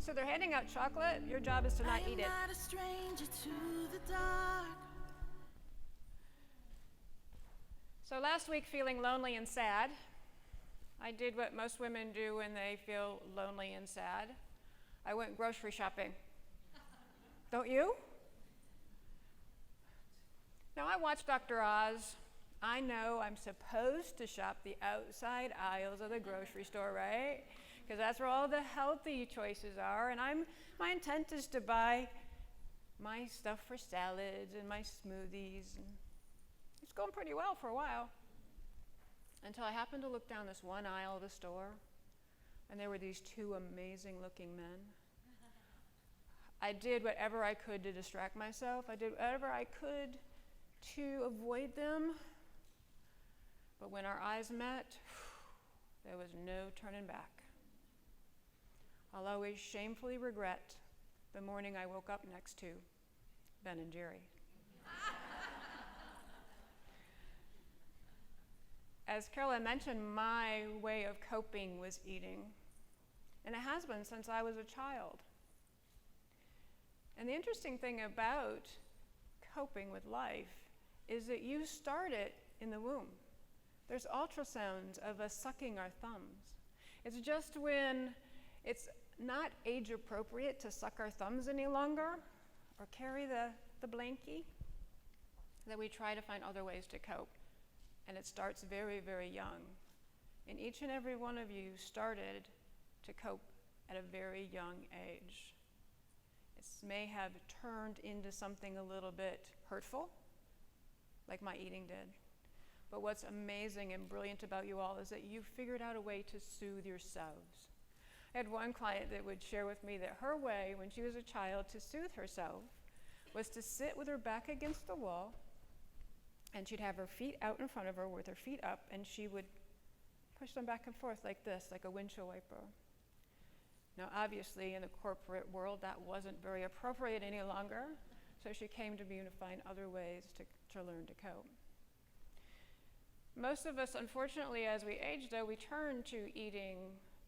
So they're handing out chocolate. Your job is to not eat it. I am not a stranger to the dark. So last week, feeling lonely and sad, I did what most women do when they feel lonely and sad. I went grocery shopping. Don't you? Now, I watch Dr. Oz. I know I'm supposed to shop the outside aisles of the grocery store, right? Because that's where all the healthy choices are. And my intent is to buy my stuff for salads and my smoothies. And it's going pretty well for a while. Until I happened to look down this one aisle of the store, and there were these two amazing looking men. I did whatever I could to distract myself. I did whatever I could to avoid them. But when our eyes met, there was no turning back. I'll always shamefully regret the morning I woke up next to Ben and Jerry. As Carolyn mentioned, my way of coping was eating, and it has been since I was a child. And the interesting thing about coping with life is that you start it in the womb. There's ultrasounds of us sucking our thumbs. It's just when it's not age appropriate to suck our thumbs any longer or carry the blankie that we try to find other ways to cope. And it starts very, very young. And each and every one of you started to cope at a very young age. It may have turned into something a little bit hurtful, like my eating did. But what's amazing and brilliant about you all is that you figured out a way to soothe yourselves. I had one client that would share with me that her way, when she was a child, to soothe herself was to sit with her back against the wall, and she'd have her feet out in front of her with her feet up, and she would push them back and forth like this, like a windshield wiper. Now, obviously, in the corporate world, that wasn't very appropriate any longer, so she came to me to find other ways to learn to cope. Most of us, unfortunately, as we age, though, we turn to eating,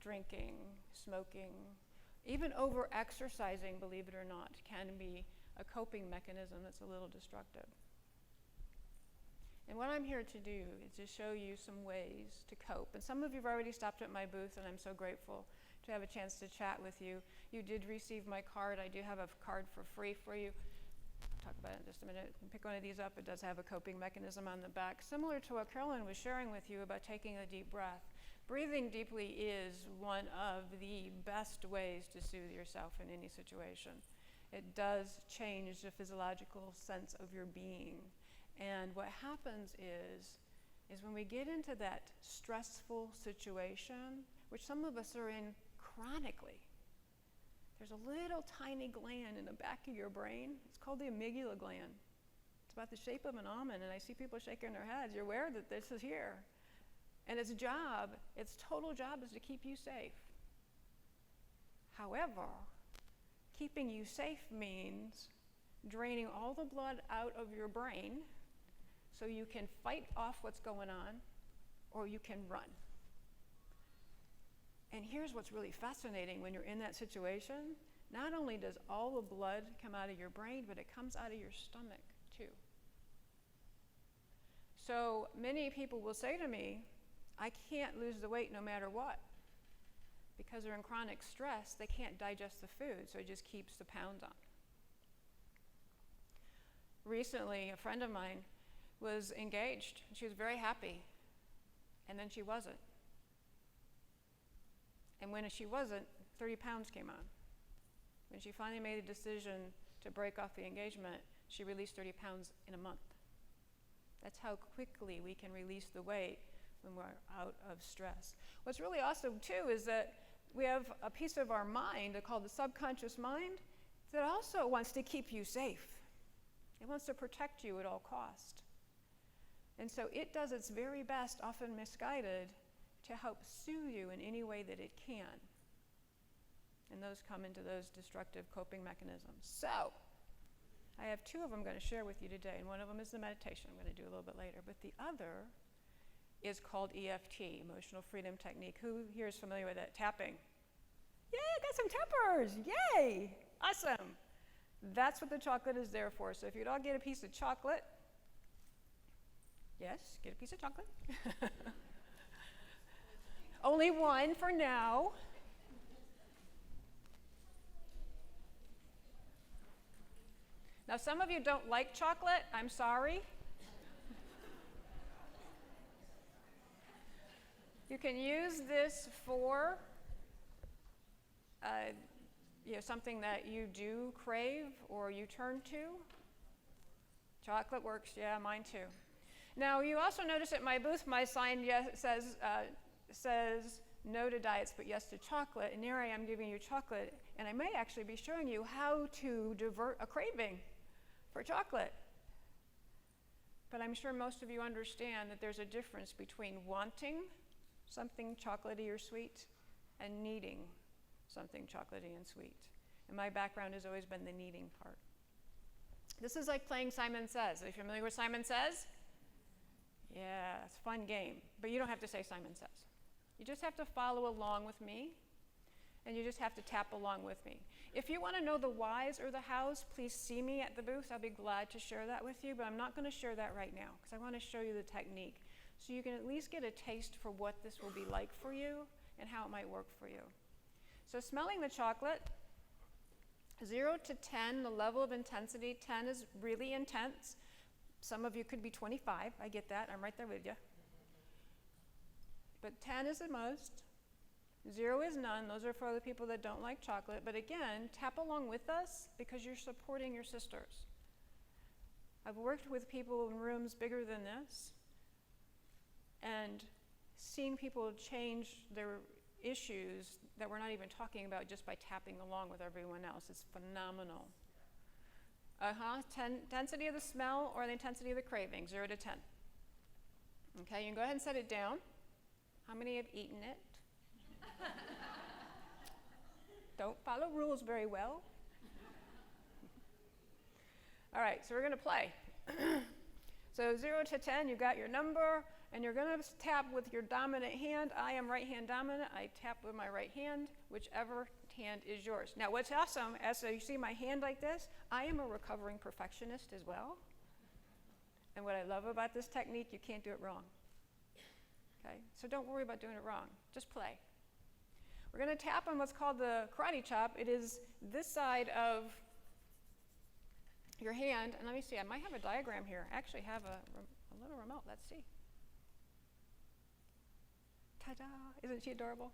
drinking, smoking, even over-exercising, believe it or not, can be a coping mechanism that's a little destructive. And what I'm here to do is to show you some ways to cope. And some of you have already stopped at my booth, and I'm so grateful to have a chance to chat with you. You did receive my card. I do have a card for free for you. I'll talk about it in just a minute. Pick one of these up. It does have a coping mechanism on the back, similar to what Carolyn was sharing with you about taking a deep breath. Breathing deeply is one of the best ways to soothe yourself in any situation. It does change the physiological sense of your being. And what happens is when we get into that stressful situation, which some of us are in chronically, there's a little tiny gland in the back of your brain. It's called the amygdala gland. It's about the shape of an almond, and I see people shaking their heads. You're aware that this is here. And its total job is to keep you safe. However, keeping you safe means draining all the blood out of your brain so you can fight off what's going on, or you can run. And here's what's really fascinating when you're in that situation. Not only does all the blood come out of your brain, but it comes out of your stomach too. So many people will say to me, I can't lose the weight no matter what. Because they're in chronic stress, they can't digest the food, so it just keeps the pounds on. Recently, a friend of mine was engaged, and she was very happy, and then she wasn't. And when she wasn't, 30 pounds came on. When she finally made a decision to break off the engagement, she released 30 pounds in a month. That's how quickly we can release the weight when we're out of stress. What's really awesome, too, is that we have a piece of our mind called the subconscious mind that also wants to keep you safe. It wants to protect you at all costs. And so it does its very best, often misguided, to help soothe you in any way that it can. And those come into those destructive coping mechanisms. So, I have two of them I'm going to share with you today, and one of them is the meditation I'm going to do a little bit later. But the other is called EFT, Emotional Freedom Technique. Who here is familiar with it? Tapping. Yay, I got some tempers. Yay. Awesome. That's what the chocolate is there for. So if you'd all get a piece of chocolate, yes, get a piece of chocolate. Only one for now. Now, some of you don't like chocolate. I'm sorry. You can use this for something that you do crave or you turn to. Chocolate works, yeah, mine too. Now, you also notice at my booth, my sign says no to diets, but yes to chocolate. And here I am giving you chocolate, and I may actually be showing you how to divert a craving for chocolate. But I'm sure most of you understand that there's a difference between wanting something chocolatey or sweet and needing something chocolatey and sweet. And my background has always been the needing part. This is like playing Simon Says. Are you familiar with Simon Says? Yeah, it's a fun game. But you don't have to say Simon Says. You just have to follow along with me, and you just have to tap along with me. If you want to know the whys or the hows, please see me at the booth. I'll be glad to share that with you, but I'm not going to share that right now because I want to show you the technique so you can at least get a taste for what this will be like for you and how it might work for you. So smelling the chocolate, 0 to 10, the level of intensity. 10 is really intense. Some of you could be 25. I get that. I'm right there with you. But 10 is the most. 0 is none. Those are for the people that don't like chocolate. But again, tap along with us because you're supporting your sisters. I've worked with people in rooms bigger than this and seen people change their issues that we're not even talking about just by tapping along with everyone else. It's phenomenal. Intensity of the smell or the intensity of the craving, 0 to 10. Okay, you can go ahead and set it down. How many have eaten it? Don't follow rules very well. All right, so we're going to play. So 0 to 10, you got your number, and you're going to tap with your dominant hand. I am right hand dominant. I tap with my right hand, whichever hand is yours. Now, what's awesome, as you see my hand like this, I am a recovering perfectionist as well. And what I love about this technique, you can't do it wrong. Okay, so don't worry about doing it wrong. Just play. We're going to tap on what's called the karate chop. It is this side of your hand. And let me see, I might have a diagram here. I actually have a little remote. Let's see. Ta-da! Isn't she adorable?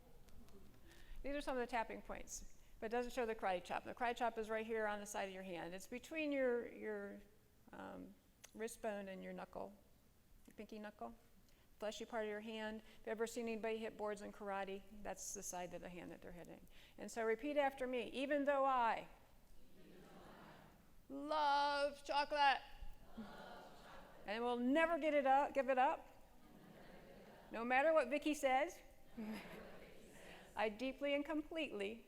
These are some of the tapping points, but it doesn't show the karate chop. The karate chop is right here on the side of your hand. It's between your wrist bone and your knuckle, your pinky knuckle. Fleshy part of your hand. If you've ever seen anybody hit boards in karate, that's the side of the hand that they're hitting. And so repeat after me. Even though I love chocolate, and will never give it up, no matter what Vickie says, I deeply and completely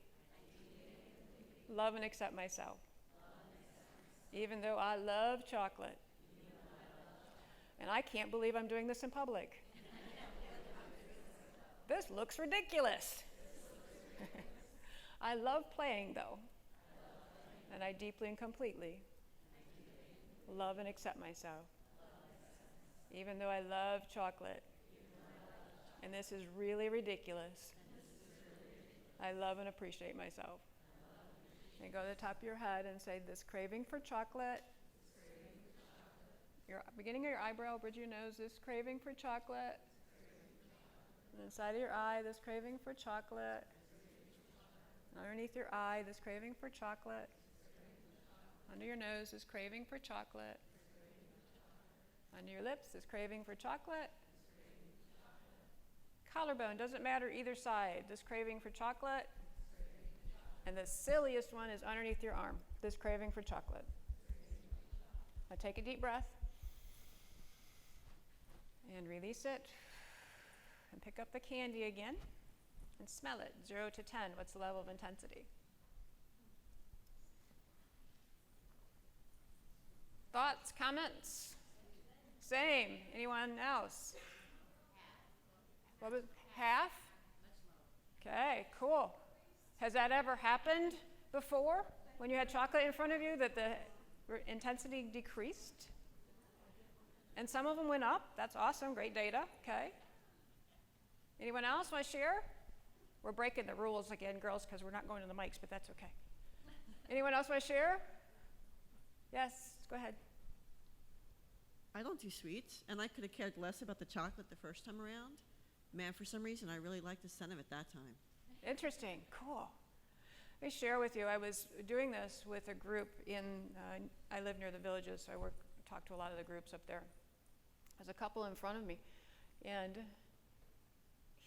love and accept myself. Even though I love chocolate. And I can't believe I'm doing this in public. This looks ridiculous. I love playing, though. And I deeply and completely love and accept myself. Even though I love chocolate. And this is really ridiculous. I love and appreciate myself. And go to the top of your head and say, this craving for chocolate. Your beginning of your eyebrow, bridge of your nose, this craving for chocolate. And inside of your eye, this craving for chocolate. Underneath your eye, this craving for chocolate. Under your nose, this craving for chocolate. Under your lips, this craving for chocolate. Collarbone, doesn't matter either side, this craving for chocolate. And the silliest one is underneath your arm, this craving for chocolate. Now take a deep breath. And release it. And pick up the candy again. And smell it. 0 to 10. What's the level of intensity? Thoughts, comments? Same. Anyone else? What was half? Okay, cool. Has that ever happened before? When you had chocolate in front of you, that the intensity decreased? And some of them went up. That's awesome. Great data. Okay. Anyone else want to share? We're breaking the rules again, girls, because we're not going to the mics, but that's okay. Anyone else want to share? Yes, go ahead. I don't do sweets, and I could have cared less about the chocolate the first time around. Man, for some reason, I really liked the scent of it that time. Interesting. Cool. Let me share with you. I was doing this with a group in, I live near the Villages, so I talk to a lot of the groups up there. There's a couple in front of me, and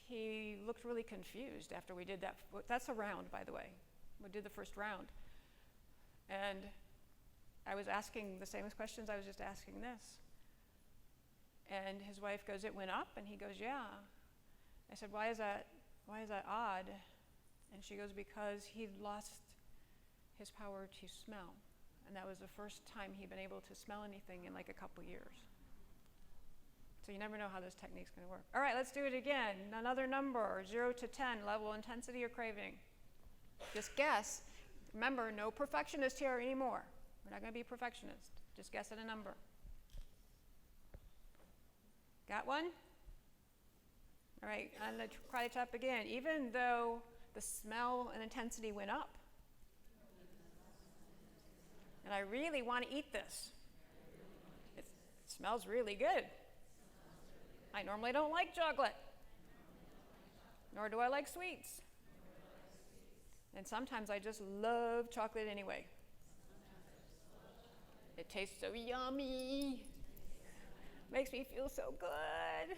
he looked really confused after we did that. That's a round, by the way. We did the first round. And I was asking the same questions I was just asking this. And his wife goes, "It went up?" And he goes, "Yeah." I said, why is that odd? And she goes, because he'd lost his power to smell. And that was the first time he'd been able to smell anything in like a couple years. So you never know how this technique's going to work. All right, let's do it again. Another number, 0 to 10, level intensity or craving. Just guess. Remember, no perfectionist here anymore. We're not going to be perfectionists. Just guess at a number. Got one? All right, on the karate chop again. Even though the smell and intensity went up, and I really want to eat this. It smells really good. I normally don't like chocolate, nor do I like sweets. And sometimes I just love chocolate anyway. It tastes so yummy. Makes me feel so good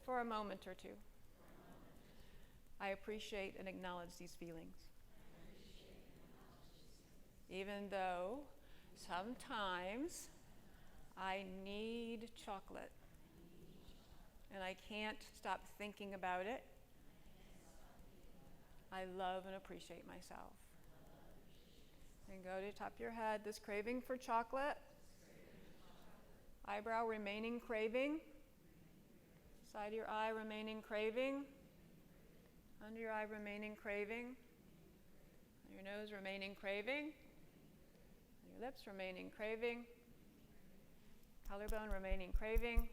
for a moment or two. I appreciate and acknowledge these feelings. Even though sometimes I need chocolate and I can't stop thinking about it, I love and appreciate myself. And go to the top of your head, this craving for chocolate. Eyebrow remaining craving. Side of your eye remaining craving. Under your eye remaining craving. On your nose remaining craving. On your lips remaining craving. Collarbone remaining craving.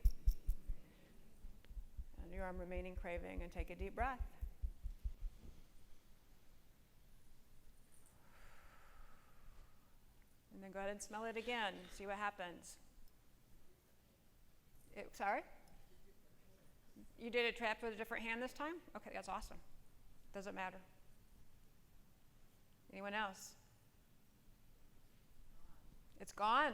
Under your arm remaining craving. And take a deep breath. And then go ahead and smell it again. See what happens. Sorry? You did a trap with a different hand this time? Okay, that's awesome. Doesn't matter. Anyone else? It's gone.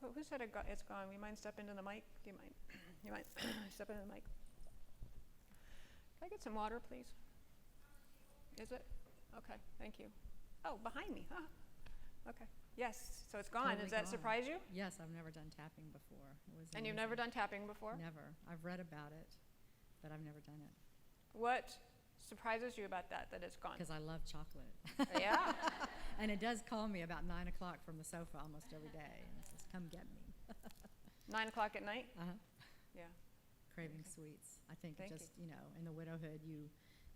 Who said it's gone? You mind step into the mic? Do you mind? You might step into the mic. Can I get some water, please? Is it? Okay, thank you. Oh, behind me, huh? Okay. Yes, so it's gone. Totally Does that gone. surprise you? Yes, I've never done tapping before. And you've never done tapping before? Never. I've read about it, but I've never done it. What surprises you about that it's gone? Because I love chocolate. Yeah. And it does call me about 9 o'clock from the sofa almost every day. And it says, come get me. 9 o'clock at night? Uh-huh. Yeah. Craving sweets. I think Thank just, you know, in the widowhood, you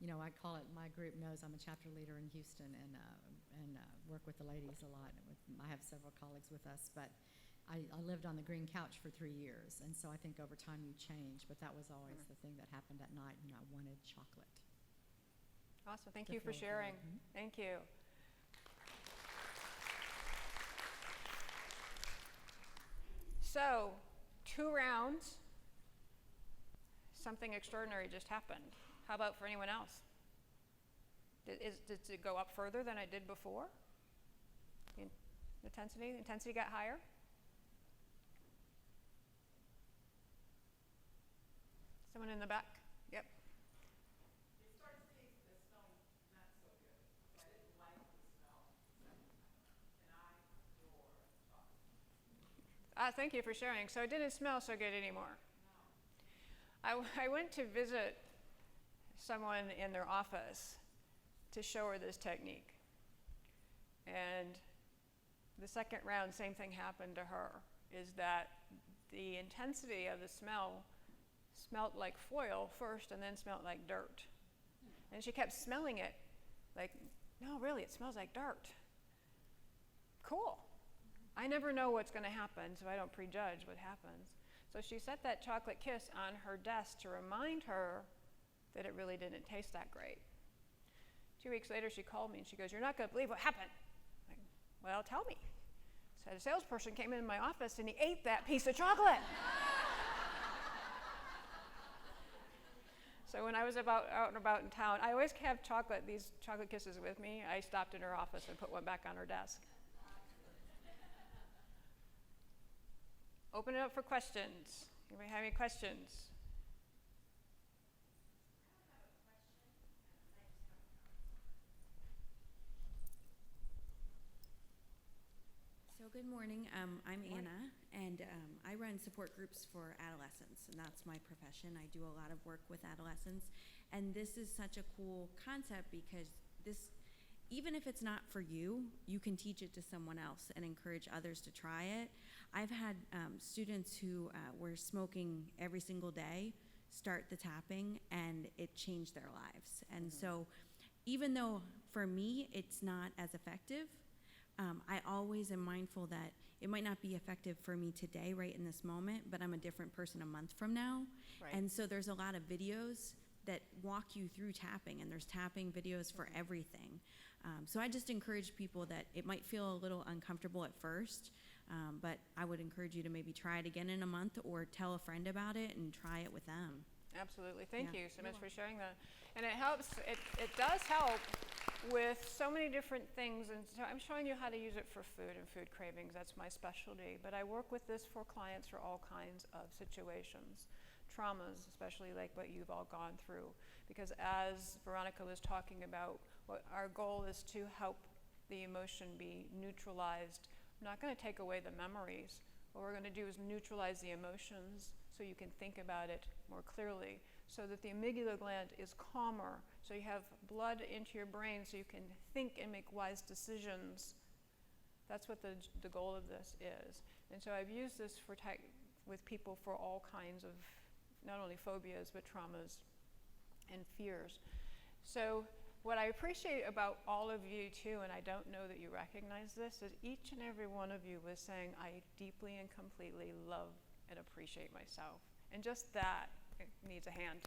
know, I call it, my group knows I'm a chapter leader in Houston and work with the ladies a lot. I have several colleagues with us, but I lived on the green couch for 3 years, and so I think over time you change, but that was always the thing that happened at night, and I wanted chocolate. Awesome. Thank To you for feel good. sharing. Mhm. Thank you. So, 2 rounds. Something extraordinary just happened. How about for anyone else? Did it go up further than I did before? Intensity got higher? Someone in the back? Yep. It started seeing the smell not so good. I didn't like the smell. And I adore chocolate. Thank you for sharing. So it didn't smell so good anymore. No. I went to visit someone in their office to show her this technique. And the second round, same thing happened to her, is that the intensity of the smell smelled like foil first and then smelled like dirt. And she kept smelling it like, no, really, it smells like dirt. Cool. I never know what's going to happen, so I don't prejudge what happens. So she set that chocolate kiss on her desk to remind her that it really didn't taste that great. 2 weeks later, she called me and she goes, "You're not going to believe what happened." I'm like, well, tell me. So a salesperson came in my office and he ate that piece of chocolate. So when I was out and about in town, I always have these chocolate kisses with me. I stopped in her office and put one back on her desk. Open it up for questions. Anybody have any questions? So good morning. I'm Anna, and I run support groups for adolescents, and that's my profession. I do a lot of work with adolescents, and this is such a cool concept because this, even if it's not for you, you can teach it to someone else and encourage others to try it. I've had students who were smoking every single day start the tapping, and it changed their lives. And so even though for me it's not as effective, I always am mindful that it might not be effective for me today, right in this moment, but I'm a different person a month from now. Right. And so there's a lot of videos that walk you through tapping, and there's tapping videos for everything. So I just encourage people that it might feel a little uncomfortable at first, but I would encourage you to maybe try it again in a month or tell a friend about it and try it with them. Absolutely. Thank Yeah. you so much for sharing that. And it helps, it does help with so many different things. And so I'm showing you how to use it for food and food cravings. That's my specialty. But I work with this for clients for all kinds of situations, traumas, especially like what you've all gone through. Because as Veronica was talking about, what our goal is to help the emotion be neutralized. I'm not going to take away the memories. What we're going to do is neutralize the emotions so you can think about it more clearly, so that the amygdala gland is calmer, so you have blood into your brain so you can think and make wise decisions. That's what the goal of this is. And so I've used this with people for all kinds of, not only phobias, but traumas and fears. So what I appreciate about all of you too, and I don't know that you recognize this, is each and every one of you was saying, I deeply and completely love and appreciate myself. And just that needs a hand,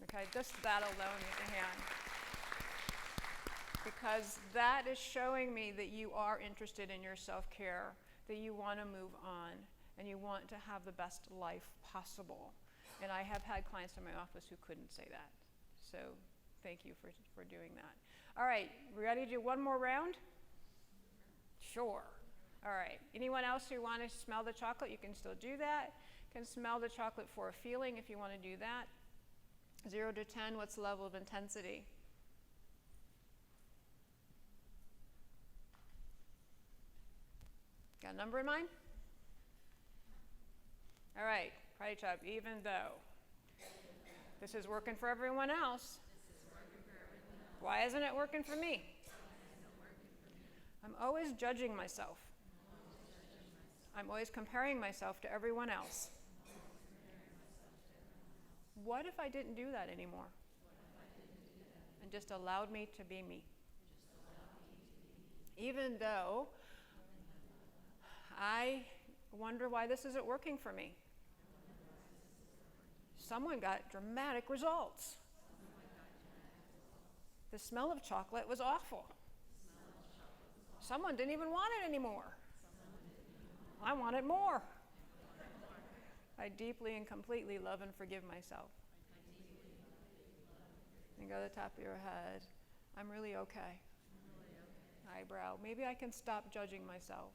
okay? Just that alone needs a hand. Because that is showing me that you are interested in your self-care, that you want to move on, and you want to have the best life possible. And I have had clients in my office who couldn't say that. So thank you for doing that. All right, we ready to do one more round? Sure. All right, anyone else who want to smell the chocolate, you can still do that. You can smell the chocolate for a feeling if you want to do that. 0 to 10, what's the level of intensity? Got a number in mind? All right, party chop, even though this is working for everyone else, why isn't it working for me? I'm always judging myself. I'm always comparing myself to everyone else. What if I didn't do that anymore? And just allowed me to be me? Even though I wonder why this isn't working for me. Someone got dramatic results. The smell of chocolate was awful. Someone didn't even want it anymore. I wanted more. I deeply and completely love and forgive myself. And go to the top of your head. I'm really okay. Eyebrow. Maybe I can stop judging myself.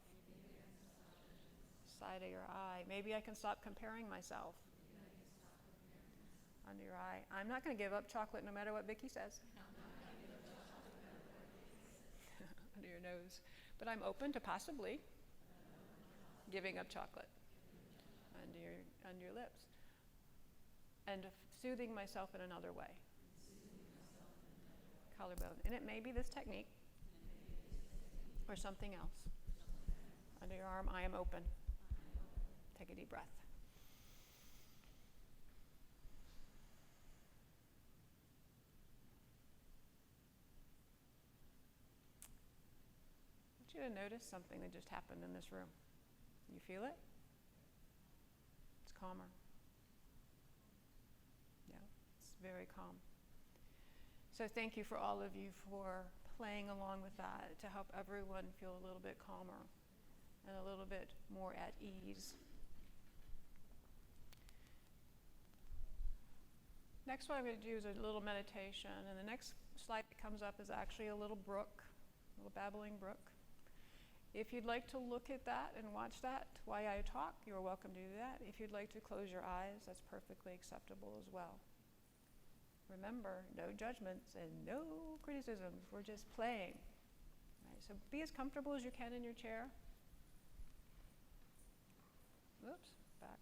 Side of your eye. Maybe I can stop comparing myself. Under your eye. I'm not going to give up chocolate no matter what Vickie says. Under your nose. But I'm open to possibly giving up chocolate. Under your lips. And soothing myself in another way. Collarbone. And it may be this technique or something else. Under your arm, I am open. Take a deep breath. you to notice something that just happened in this room. You feel it? It's calmer. Yeah, it's very calm. So thank you for all of you for playing along with that to help everyone feel a little bit calmer and a little bit more at ease. Next, what I'm going to do is a little meditation, and the next slide that comes up is actually a little brook, a little babbling brook. If you'd like to look at that and watch that while I talk, you're welcome to do that. If you'd like to close your eyes, that's perfectly acceptable as well. Remember, no judgments and no criticisms. We're just playing. Right, so be as comfortable as you can in your chair. Oops, back.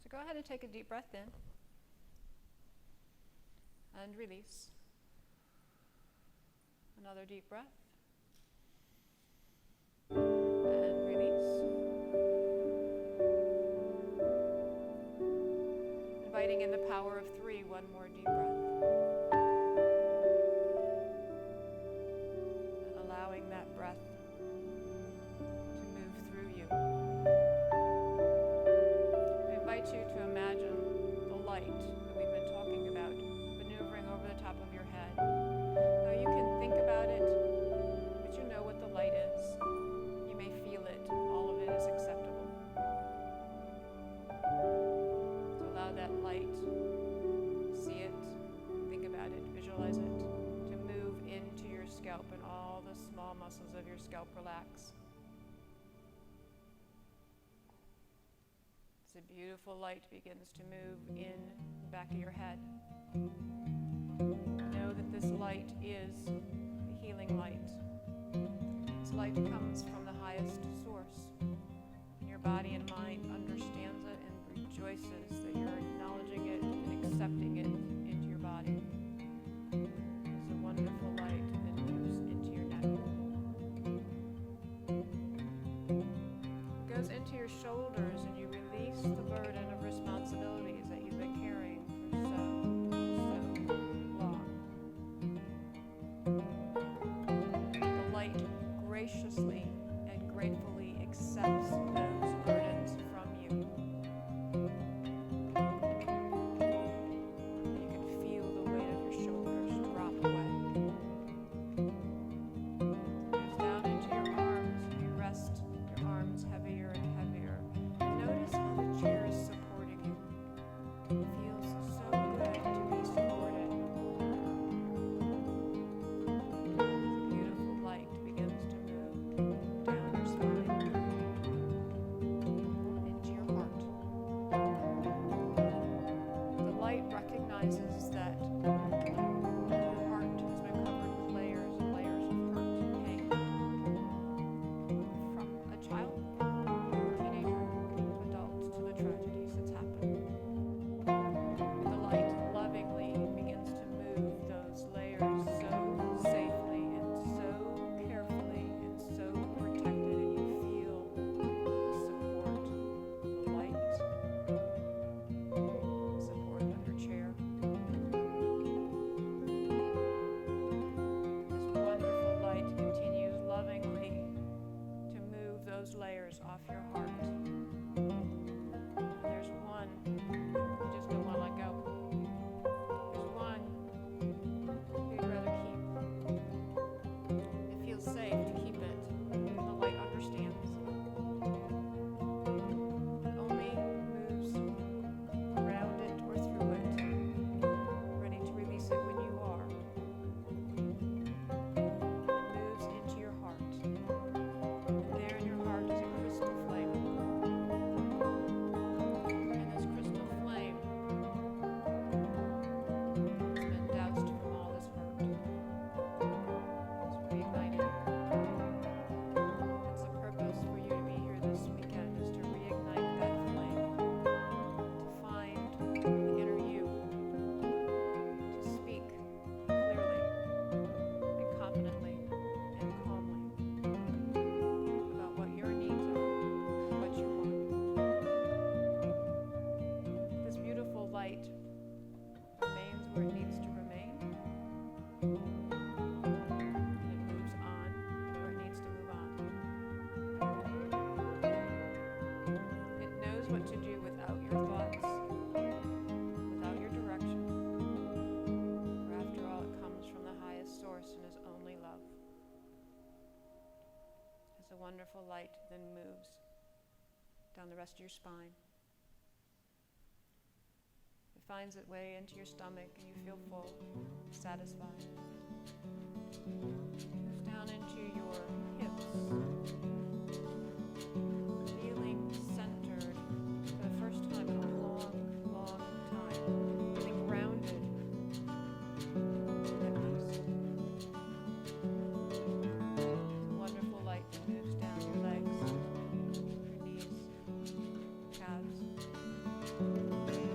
So go ahead and take a deep breath in and release. Another deep breath. And release. Inviting in the power of 3, one more deep breath. And allowing that breath to move through you. I invite you to imagine the light that we've been talking about maneuvering over the top of your head. Now you can think about it, but you know what the light is. You may feel it. All of it is acceptable. So allow that light, see it, think about it, visualize it, to move into your scalp, and all the small muscles of your scalp relax. As the beautiful light begins to move in the back of your head, know that this light is the healing light. This light comes from the highest source, and your body and mind understands it and rejoices that you're acknowledging it and accepting it into your body. It's a wonderful light that moves into your neck. It goes into your shoulders, and you release the burden of responsibilities that you've been carrying for so long. The light graciously and gratefully accepts those burdens from you. You can feel the weight of your shoulders drop away. It goes down into your arms. You rest your arms heavier and heavier. Notice how the chair is supporting you. It feels so good to be supported. The beautiful light begins to move down your spine into your heart. The light recognizes that your heart has been covered with layers and layers of hurt and pain. From a child, teenager, to adult, to the tragedies that's happened. The light lovingly begins to move those layers so safely and so carefully and so protected, and you feel the support of the light, the support of your chair. This wonderful light continues lovingly to move those layers off your heart. There's one you just don't want to let go. There's one you'd rather keep. It feels safe to keep it. The light understands. It only moves around it or through it, ready to release it when you are. It moves into your heart. And there in your heart is a crystal flame. light then moves down the rest of your spine. It finds its way into your stomach and you feel full, satisfied. Moves down into your hips, feeling centered for the first time in a long, long time. Feeling grounded at peace. It's a wonderful light that moves down your legs, your knees, calves,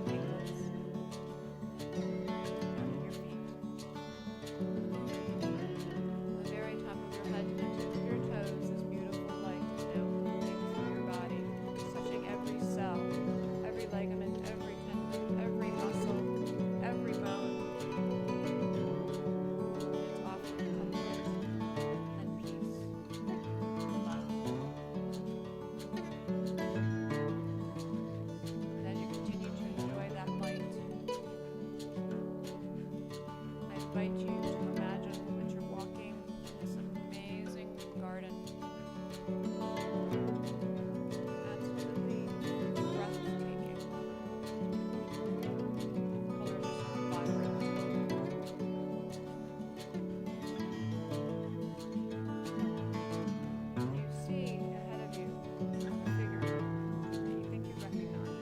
ankles, down to your feet. From the very top of your head to the tip of your toes, this beautiful light is now moving through your body, touching every cell, every ligament, every tendon, every muscle, every bone. It's offering comfort and peace and love. And as you continue to enjoy that light, I invite you to imagine that you're walking in this amazing garden. Absolutely breathtaking. Colors are so vibrant. You see ahead of you a figure that you think you recognize.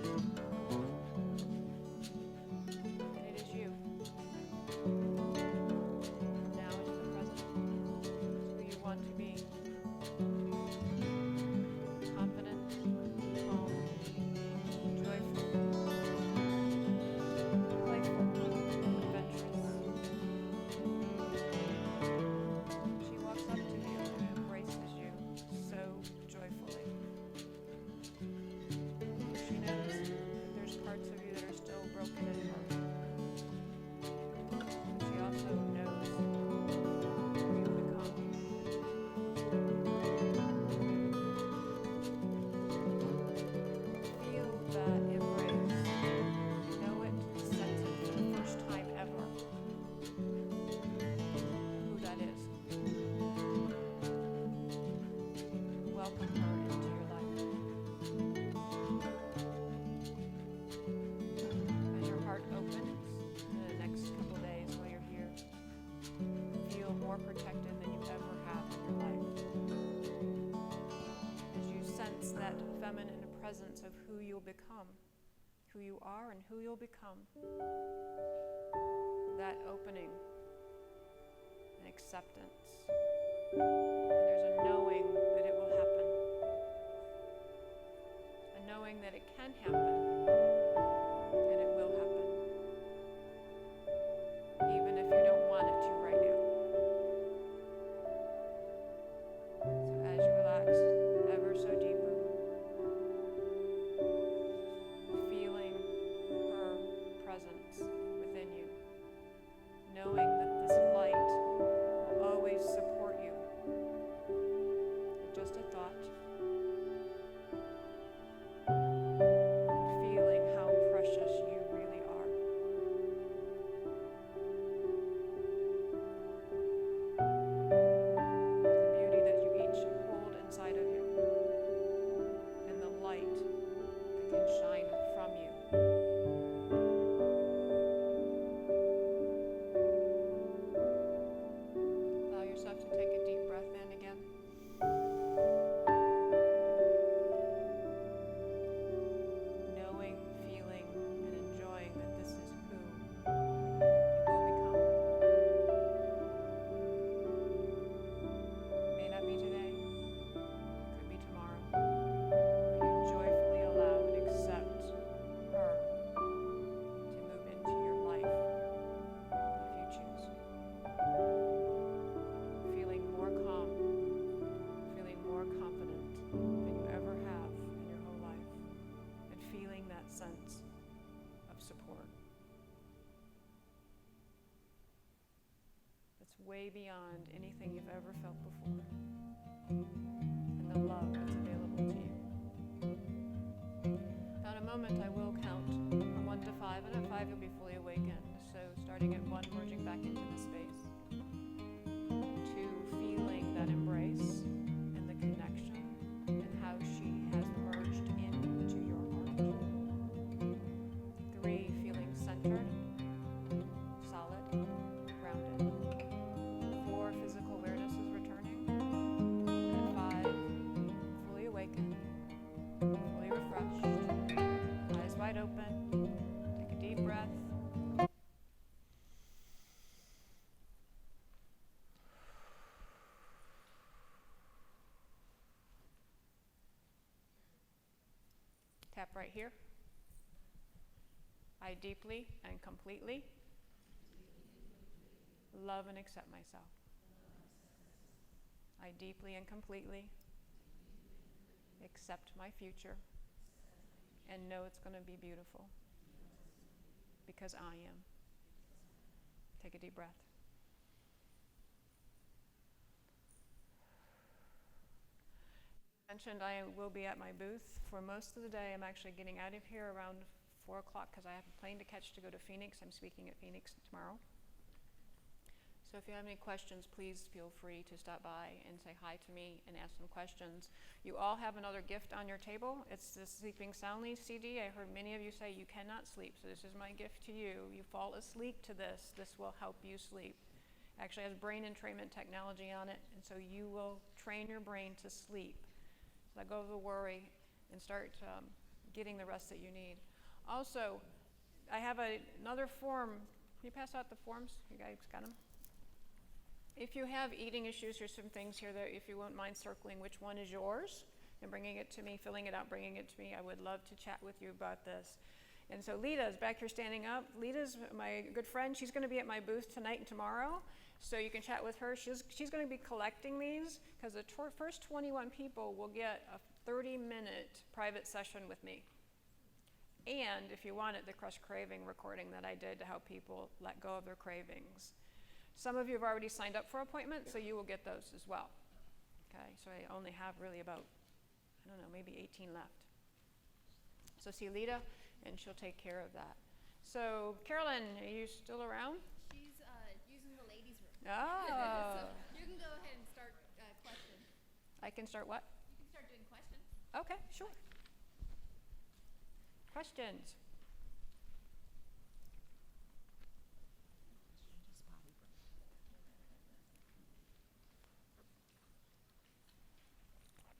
And it is you. From now into the present, it's who you want to be. Confident, calm, joyful, playful, adventurous. She walks up to you and embraces you so joyfully. She knows that there's parts of you that are still broken and hurt. She also knows who you've become. Feel that embrace. Know it, sense it for the first time ever. Who that is. Welcome her into your life. As your heart opens in the next couple days while you're here, feel more protected than you ever have in your life. As you sense that feminine presence of who you'll become, who you are and who you'll become, that opening and acceptance. And there's a knowing that it will happen, a knowing that it can happen, and it will happen, even if you don't want it to right now. So as you relax ever so deeper, feeling her presence within you, knowing that this light will always support you. It's just a thought. And feeling how precious you really are. The beauty that you each hold inside of you, and the light that can shine from you. Allow yourself to take a deep breath in again. Knowing, feeling, and enjoying that this is who you will become. It may not be today, it could be tomorrow. But you joyfully allow and accept her to move into your life if you choose. Feeling more calm, feeling more confident than you ever have in your whole life, and feeling that sense of support. That's way beyond anything you've ever felt before, and the love that's available to you. Now in a moment I will count from 1 to 5, and at 5 you'll be fully awakened. So starting at 1, merging back into the space. 2, feeling that embrace and the connection. Tap right here. I deeply and completely love and accept myself. I deeply and completely accept my future and know it's going to be beautiful because I am. Take a deep breath. Mentioned I will be at my booth for most of the day. I'm actually getting out of here around 4 o'clock because I have a plane to catch to go to Phoenix. I'm speaking at Phoenix tomorrow. So if you have any questions, please feel free to stop by and say hi to me and ask some questions. You all have another gift on your table. It's the Sleeping Soundly CD. I heard many of you say you cannot sleep, so this is my gift to you. You fall asleep to this. This will help you sleep. Actually has brain entrainment technology on it, and so you will train your brain to sleep. So let go of the worry and start getting the rest that you need. Also, I have another form. Can you pass out the forms? You guys got them? If you have eating issues, there's some things here that if you won't mind circling which one is yours and bringing it to me, filling it out, bringing it to me. I would love to chat with you about this. And so Lita's back here standing up. Lita's my good friend. She's going to be at my booth tonight and tomorrow, so you can chat with her. She's going to be collecting these because the first 21 people will get a 30-minute private session with me. And if you want it, the Crush Craving recording that I did to help people let go of their cravings. Some of you have already signed up for appointments, so you will get those as well. Okay, so I only have really about, I don't know, maybe 18 left. So see Lita, and she'll take care of that. So Carolyn, are you still around? She's using the ladies' room. Oh. So you can go ahead and start questions. I can start what? You can start doing questions. Okay, sure. Questions?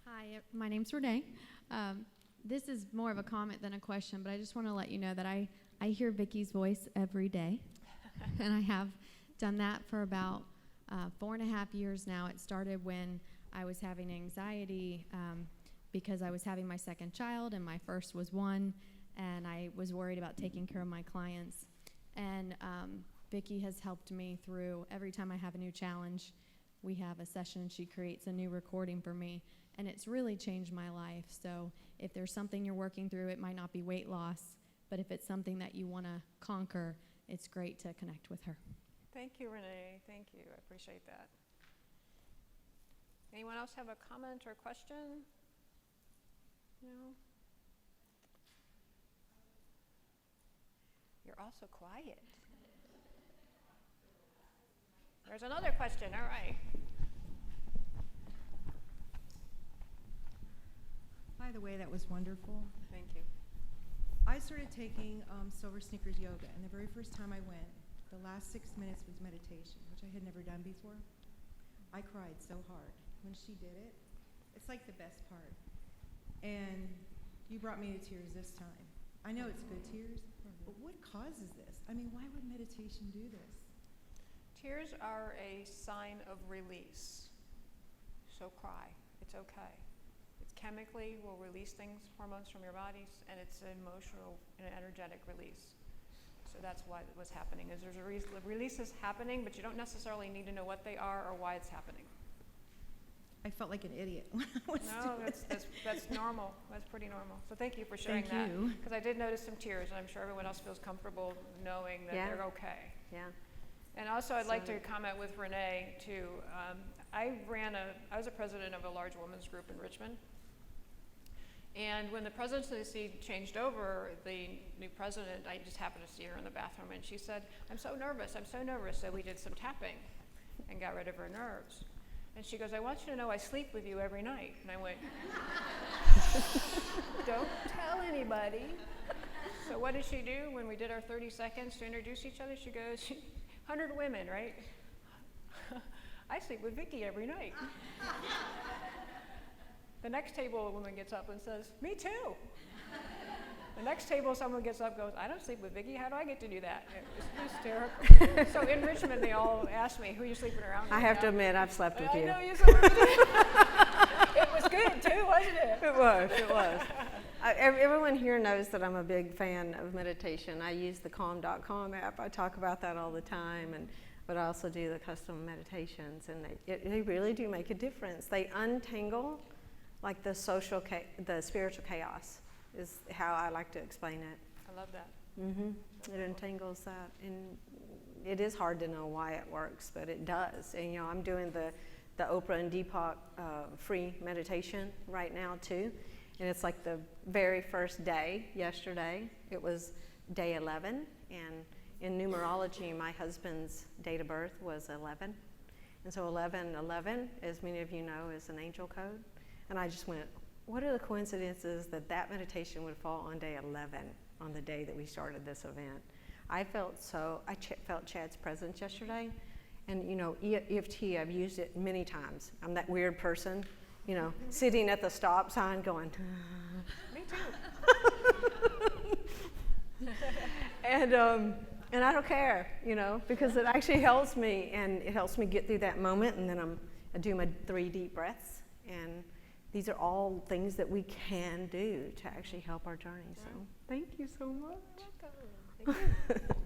Hi, my name's Renee. This is more of a comment than a question, but I just want to let you know that I hear Vickie's voice every day, and I have done that for about 4.5 years now. It started when I was having anxiety because I was having my second child, and my first was 1, and I was worried about taking care of my clients. And Vickie has helped me through every time I have a new challenge. We have a session, and she creates a new recording for me. And it's really changed my life. So if there's something you're working through, it might not be weight loss, but if it's something that you want to conquer, it's great to connect with her. Thank you, Renee. Thank you. I appreciate that. Anyone else have a comment or question? No? You're all so quiet. There's another question. All right. By the way, that was wonderful. Thank you. I started taking Silver Sneakers yoga, and the very first time I went, the last 6 minutes was meditation, which I had never done before. I cried so hard when she did it. It's like the best part. And you brought me to tears this time. I know it's good tears, but what causes this? I mean, why would meditation do this? Tears are a sign of release. So cry. It's okay. Chemically will release things, hormones from your bodies, and it's an emotional and energetic release. So that's why it was happening, is there's a release is happening, but you don't necessarily need to know what they are or why it's happening. I felt like an idiot when I was doing that's normal. That's pretty normal. So thank you for sharing that. Thank you. Because I did notice some tears, and I'm sure everyone else feels comfortable knowing that they're okay. Yeah. And also, I'd like to comment with Renee too. I was a president of a large women's group in Richmond. And when the presidency changed over, the new president, I just happened to see her in the bathroom, and she said, I'm so nervous. So we did some tapping and got rid of her nerves. And she goes, I want you to know I sleep with you every night. And I went, don't tell anybody. So what did she do when we did our 30 seconds to introduce each other? She goes, 100 women, right? I sleep with Vickie every night. The next table, a woman gets up and says, me too. The next table, someone gets up and goes, I don't sleep with Vickie. How do I get to do that? It was hysterical. So in Richmond, they all asked me, who are you sleeping around with? I have to admit, I've slept with you. I know you slept with me. It was good too, wasn't it? It was. Everyone here knows that I'm a big fan of meditation. I use the calm.com app. I talk about that all the time, but I also do the custom meditations, and they really do make a difference. They untangle like the spiritual chaos is how I like to explain it. I love that. It untangles that, and it is hard to know why it works, but it does. And I'm doing the Oprah and Deepak free meditation right now too, and it's like the very first day yesterday. It was day 11, and in numerology, my husband's date of birth was 11, and so 1111, as many of you know, is an angel code. And I just went, what are the coincidences that meditation would fall on day 11, on the day that we started this event? I felt Chad's presence yesterday, and EFT, I've used it many times. I'm that weird person, sitting at the stop sign going, Me too. and I don't care, because it actually helps me, and it helps me get through that moment, and then I do my 3 deep breaths, and these are all things that we can do to actually help our journey. So thank you so much. You're welcome. Thank you.